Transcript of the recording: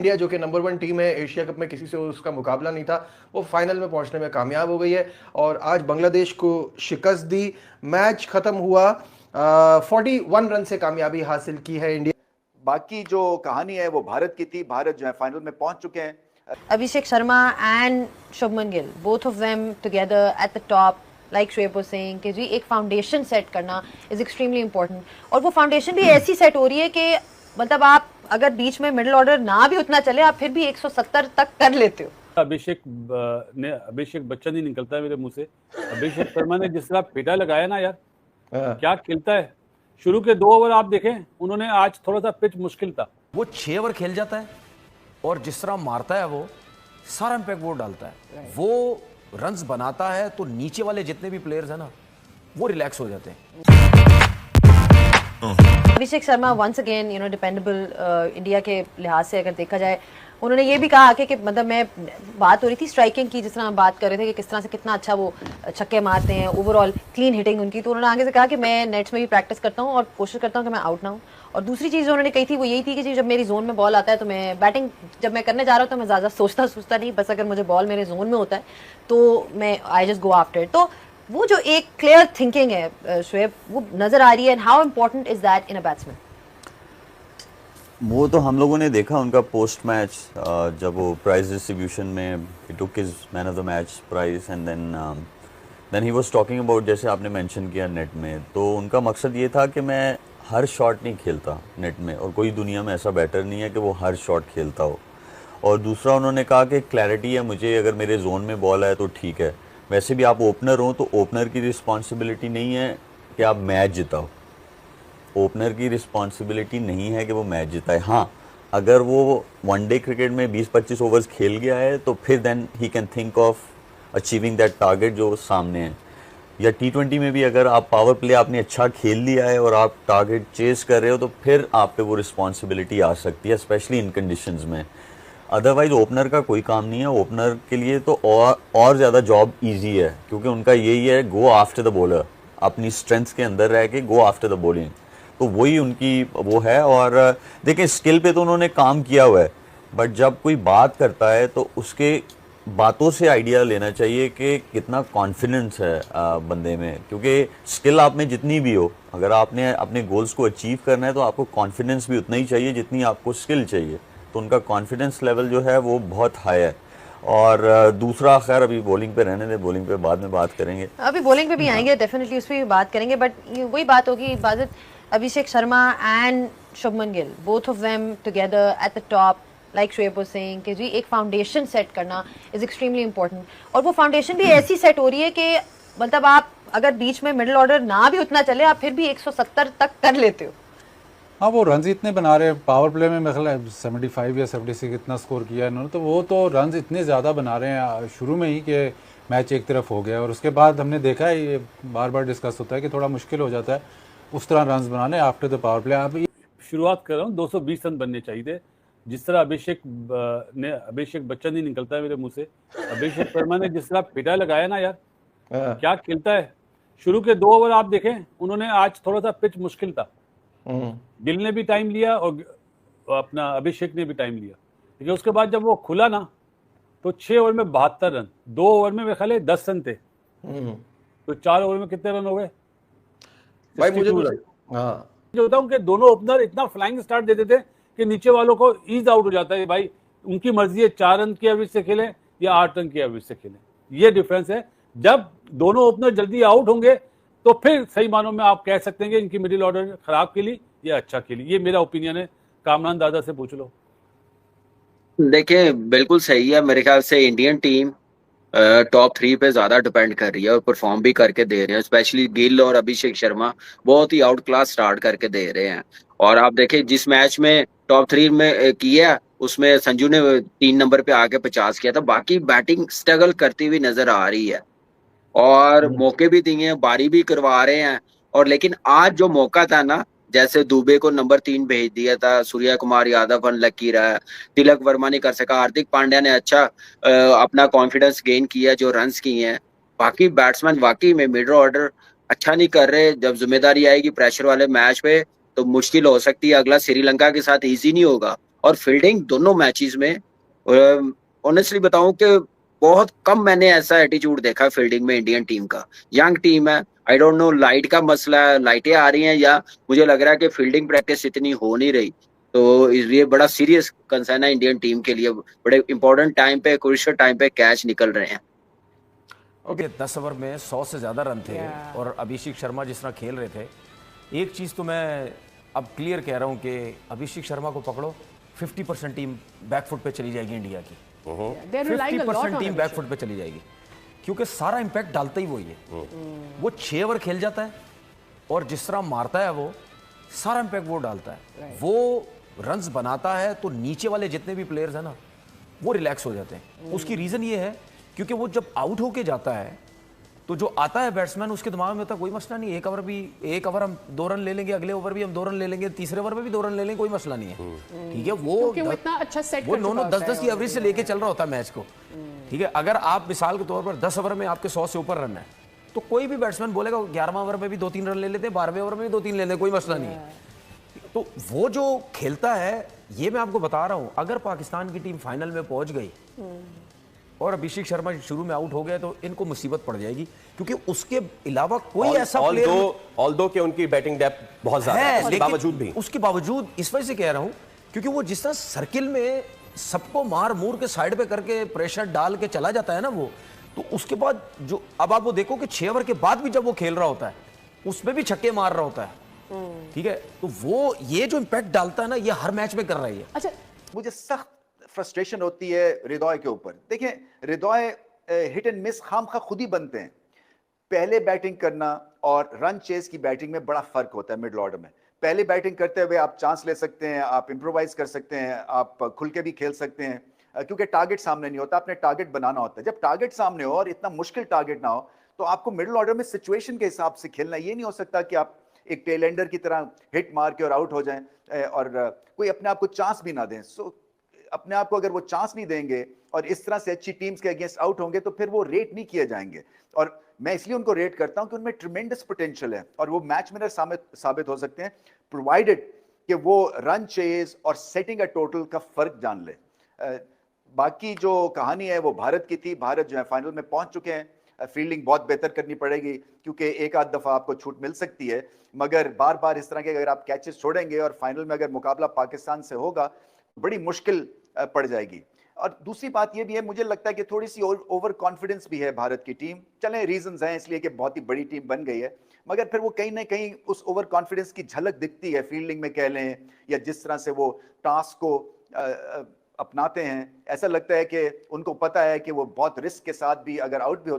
India जो कि number 1 team है एशिया कप में, किसी से उसका मुकाबला नहीं था, वो फाइनल में पहुंचने में कामयाब हो गई है और आज बांग्लादेश को शिकस्त दी। मैच खत्म हुआ, 41 रन से कामयाबी हासिल की है इंडिया। बाकी जो कहानी है वो भारत की थी। भारत जो है फाइनल में पहुंच चुके हैं। Abhishek Sharma and Shubman Gill, both of them together at the top, like Shweb was saying कि जी एक फाउंडेशन सेट करना is extremely important और वो फाउंडेशन भी ऐसी सेट हो रही है कि मतलब आप अगर बीच में मिडिल ऑर्डर ना भी उतना चले आप फिर भी 170 तक कर लेते हो। अभिषेक बच्चन ही निकलता है मेरे मुंह से। अभिषेक शर्मा ने जिस तरह पेटा लगाया ना यार, क्या खेलता है। शुरू के 2 ओवर आप देखें, उन्होंने आज थोड़ा सा पिच मुश्किल था, वो 6 ओवर खेल जाता है और जिस तरह मारता है वो सारा इम्पैक्ट वो डालता है। वो रन्स बनाता है तो नीचे वाले जितने भी प्लेयर्स हैं ना वो रिलैक्स हो जाते हैं। Abhishek Sharma once again dependable India के लिहाज से अगर देखा जाए। उन्होंने ये भी कहा आके कि मतलब मैं बात हो रही थी स्ट्राइकिंग की, जिस तरह हम बात कर रहे थे कि किस तरह से कितना अच्छा वो छक्के मारते हैं, ओवरऑल क्लीन हिटिंग उनकी। तो उन्होंने आगे से कहा कि मैं नेट्स में भी प्रैक्टिस करता हूँ और कोशिश करता हूँ कि मैं आउट ना हूँ। और दूसरी चीज़ उन्होंने कही थी वो यही थी कि जब मेरी जोन में बॉल आता है तो मैं बैटिंग जब मैं करने जा रहा हूँ तो मैं ज़्यादा सोचता नहीं, बस अगर मुझे बॉल मेरे जोन में होता है तो मैं आई जस्ट गो आफ्टर। तो वो जो एक क्लियर थिंकिंग है शुएब, वो नज़र आ रही है। And how important is that in a batsman? वो तो हम लोगों ने देखा उनका पोस्ट मैच, जब वो प्राइज डिस्ट्रीब्यूशन में ही took his man of the match prize and then he was talking about, जैसे आपने मेंशन किया नेट में, तो उनका मकसद ये था कि मैं हर शॉट नहीं खेलता नेट में और कोई दुनिया में ऐसा बैटर नहीं है कि वो हर शॉट खेलता हो। और दूसरा उन्होंने कहा कि क्लैरिटी है मुझे, अगर मेरे जोन में बॉल आए तो ठीक है। वैसे भी आप ओपनर हो तो ओपनर की रिस्पॉन्सिबिलिटी नहीं है कि आप मैच जिताओ, ओपनर की रिस्पॉन्सिबिलिटी नहीं है कि वो मैच जिताए। हाँ, अगर वो वनडे क्रिकेट में 20-25 ओवर्स खेल गया है तो फिर then he can think of achieving that target जो सामने है। या T20 में भी अगर आप पावर प्ले आपने अच्छा खेल लिया है और आप टारगेट चेस कर रहे हो तो फिर आप पे वो रिस्पॉन्सिबिलिटी आ सकती है, स्पेशली इन कंडीशंस में। अदरवाइज ओपनर का कोई काम नहीं है। ओपनर के लिए तो और ज़्यादा जॉब ईजी है, क्योंकि उनका यही है गो आफ्टर द बॉलर, अपनी स्ट्रेंथ्स के अंदर रह के गो आफ्टर द बॉलिंग, तो वही उनकी वो है। और देखिए स्किल पे तो उन्होंने काम किया हुआ है, बट जब कोई बात करता है तो उसके बातों से आइडिया लेना चाहिए कि कितना कॉन्फिडेंस है बंदे में, क्योंकि स्किल आप में जितनी भी हो, अगर आपने अपने गोल्स को अचीव करना है तो आपको कॉन्फिडेंस भी उतना ही चाहिए जितनी आपको स्किल चाहिए। तो उनका कॉन्फिडेंस लेवल जो है वो बहुत हाई है। और दूसरा, खैर अभी बॉलिंग पे रहने दें, बॉलिंग पे बाद में बात करेंगे, अभी बॉलिंग पे भी आएंगे, डेफिनेटली उस पर भी बात करेंगे। बट वही बात होगी इबादत, Abhishek Sharma and Shubman Gill, both of them together at the top, like Shoaib was saying कि जी एक फाउंडेशन सेट करना इज एक्सट्रीमली इंपॉर्टेंट। और वो फाउंडेशन भी ऐसी सेट हो रही है कि मतलब आप अगर बीच में मिडिल ऑर्डर ना भी उतना चले आप फिर भी 170 तक कर लेते हो। हाँ, वो रन्स इतने बना रहे हैं पावर प्ले में, मेरे ख्याल 75 या 76 इतना स्कोर किया है इन्होंने, तो वो तो रन्स इतने ज़्यादा बना रहे हैं शुरू में ही कि मैच एक तरफ हो गया। और उसके बाद हमने देखा है, ये बार बार डिस्कस होता है कि थोड़ा मुश्किल हो जाता है उस तरह रन्स बनाने आफ्टर द पावर प्ले। आप शुरुआत कर रहा हूँ, 220 रन बनने चाहिए थे। जिस तरह अभिषेक बच्चन ही निकलता है मेरे मुंह से। अभिषेक शर्मा ने जिस तरह पेटा लगाया ना यार, क्या खेलता है। शुरू के 2 ओवर आप देखें, उन्होंने आज थोड़ा सा पिच मुश्किल था, गिल ने भी टाइम लिया और अपना अभिषेक ने भी टाइम लिया, लेकिन उसके बाद जब वो खुला ना तो 6 ओवर में 72 रन, 2 ओवर में मेरे ख्याल 10 रन थे, तो 4 ओवर में कितने रन हो गए भाई? मुझे जो होता है उनके दोनों ओपनर इतना फ्लाइंग स्टार्ट देते थे कि नीचे वालों को ईज आउट हो जाता है। भाई उनकी मर्जी है 4 रन की एवरेज से खेलें या 8 रन की एवरेज से खेलें, ये डिफरेंस है। जब दोनों ओपनर जल्दी आउट होंगे तो फिर सही मानों में आप कह सकते हैं कि इनकी मिडिल ऑर्डर खराब खेली या अच्छा खेली। ये मेरा ओपिनियन है, कामरान दादा से पूछ लो। देखिए बिल्कुल सही है, मेरे ख्याल से इंडियन टीम टॉप 3 पे ज्यादा डिपेंड कर रही है और परफॉर्म भी करके दे रहे हैं। स्पेशली गिल और अभिषेक शर्मा बहुत ही आउट क्लास स्टार्ट करके दे रहे हैं। और आप देखें जिस मैच में टॉप 3 में किया उसमें संजू ने 3 नंबर पे आके 50 किया था। बाकी बैटिंग स्ट्रगल करती हुई नजर आ रही है और मौके भी दिए हैं, बारी भी करवा रहे हैं। और लेकिन आज जो मौका था ना, जैसे दुबे को नंबर 3 भेज दिया था, सूर्या कुमार यादव अनलकी रहा, तिलक वर्मा नहीं कर सका, हार्दिक पांड्या ने अच्छा अपना कॉन्फिडेंस गेन किया जो रन्स किए हैं। बाकी बैट्समैन वाकई में मिडिल ऑर्डर अच्छा नहीं कर रहे। जब जिम्मेदारी आएगी प्रेशर वाले मैच पे तो मुश्किल हो सकती है। अगला श्रीलंका के साथ इजी नहीं होगा और फील्डिंग दोनों मैचेस में ऑनेस्टली बताऊं कि बहुत कम मैंने ऐसा एटीट्यूड देखा फील्डिंग में इंडियन टीम का। यंग टीम है, आई डोंट नो लाइट का मसला है, लाइटें आ रही हैं, या मुझे लग रहा है कि फील्डिंग प्रैक्टिस इतनी हो नहीं रही। तो ये बड़ा सीरियस कंसर्न है इंडियन टीम के लिए। बड़े इंपॉर्टेंट टाइम पे, क्रूशियल टाइम पे कैच निकल रहे हैं। ओके 10 ओवर में 100 से ज़्यादा रन थे और अभिषेक शर्मा जिस तरह खेल रहे थे, एक चीज़ तो मैं अब क्लियर कह रहा हूँ कि अभिषेक शर्मा को पकड़ो 50% टीम बैकफुट पे चली जाएगी इंडिया की। 50% टीम बैकफुट पे चली जाएगी क्योंकि सारा इंपैक्ट डालता ही वही है। वो 6 ओवर खेल जाता है और जिस तरह मारता है वो सारा इंपैक्ट वो डालता है। वो रन्स बनाता है तो नीचे वाले जितने भी प्लेयर्स हैं ना वो रिलैक्स हो जाते हैं। उसकी रीज़न ये है क्योंकि वो जब आउट होके जाता है तो जो आता है बैट्समैन उसके दिमाग में तो कोई मसला नहीं, एक ओवर हम 2 रन ले लेंगे, अगले ओवर भी हम 2 रन ले लेंगे, तीसरे ओवर में भी 2 रन ले लेंगे, कोई मसला नहीं है। ठीक है, वो इतना अच्छा सेट वो 9-9 10-10 की एवरेज से लेके चल रहा होता है मैच को। ठीक है, अगर आप मिसाल के तौर पर 10 ओवर में आपके 100 से ऊपर रन है तो कोई भी बैट्समैन बोलेगा 11वां ओवर में भी 2-3 रन ले लेते हैं, 12वें ओवर में भी 2-3 ले लेते, कोई मसला नहीं है। तो वो जो खेलता है, ये मैं आपको बता रहा हूं, अगर पाकिस्तान की टीम फाइनल में पहुंच गई और अभिषेक शर्मा शुरू में आउट हो गए तो इनको मुसीबत पड़ जाएगी क्योंकि उसके अलावा कोई ऐसा प्लेयर ऑल्दो के उनकी बैटिंग डेप्थ बहुत ज्यादा है, उसके बावजूद भी उसके बावजूद इस वजह से कह रहा हूं क्योंकि वो जिस तरह सर्किल में सबको मार मूर के साइड पे करके प्रेशर डाल के चला जाता है ना वो, तो उसके बाद जो अब आप वो देखो कि 6 ओवर के बाद भी जब वो खेल रहा होता है उसमें भी छक्के मार रहा होता है। ठीक है, तो वो ये जो इंपैक्ट डालता है ना ये हर मैच में कर रही है। अच्छा, मुझे सख्त फ्रस्ट्रेशन होती है हृदय के ऊपर। देखिए हृदय हिट एंड मिस खामखा खुद ही बनते हैं। पहले बैटिंग करना और रन चेस की बैटिंग में बड़ा फर्क होता है। मिडिल ऑर्डर में पहले बैटिंग करते हुए आप चांस ले सकते हैं, आप इंप्रोवाइज कर सकते हैं, आप खुल के भी खेल सकते हैं क्योंकि टारगेट सामने नहीं होता, आपने टारगेट बनाना होता है। जब टारगेट सामने हो और इतना मुश्किल टारगेट ना हो तो आपको मिडिल ऑर्डर में सिचुएशन के हिसाब से खेलना। ये नहीं हो सकता कि आप एक टेल एंडर की तरह हिट मार के और आउट हो जाएं और कोई अपने आप को चांस भी ना दें। सो अपने आप को अगर वो चांस नहीं देंगे और इस तरह से अच्छी टीम्स के अगेंस्ट आउट होंगे तो फिर वो रेट नहीं किए जाएंगे। और मैं इसलिए उनको रेट करता हूं कि उनमें ट्रिमेंडस पोटेंशियल है और वो मैच विनर साबित हो सकते हैं प्रोवाइडेड कि वो रन चेज और सेटिंग अ टोटल का फर्क जान ले। बाकी जो कहानी है वो भारत की थी। भारत जो है फाइनल में पहुंच चुके हैं। फील्डिंग बहुत बेहतर करनी पड़ेगी क्योंकि एक आध दफा आपको छूट मिल सकती है, मगर बार बार इस तरह के अगर आप कैचेस छोड़ेंगे और फाइनल में अगर मुकाबला पाकिस्तान से होगा बड़ी मुश्किल पड़ जाएगी। और दूसरी बात यह भी है, मुझे लगता है कि थोड़ी सी ओवर कॉन्फिडेंस भी है भारत की टीम। चलें रीजंस हैं इसलिए कि बहुत ही बड़ी टीम बन गई है, मगर फिर वो कहीं ना कहीं उस ओवर कॉन्फिडेंस की झलक दिखती है फील्डिंग में कह लें या जिस तरह से वो टास्क को अपनाते हैं। ऐसा लगता है कि उनको पता है कि वो बहुत रिस्क के साथ भी अगर आउट भी होते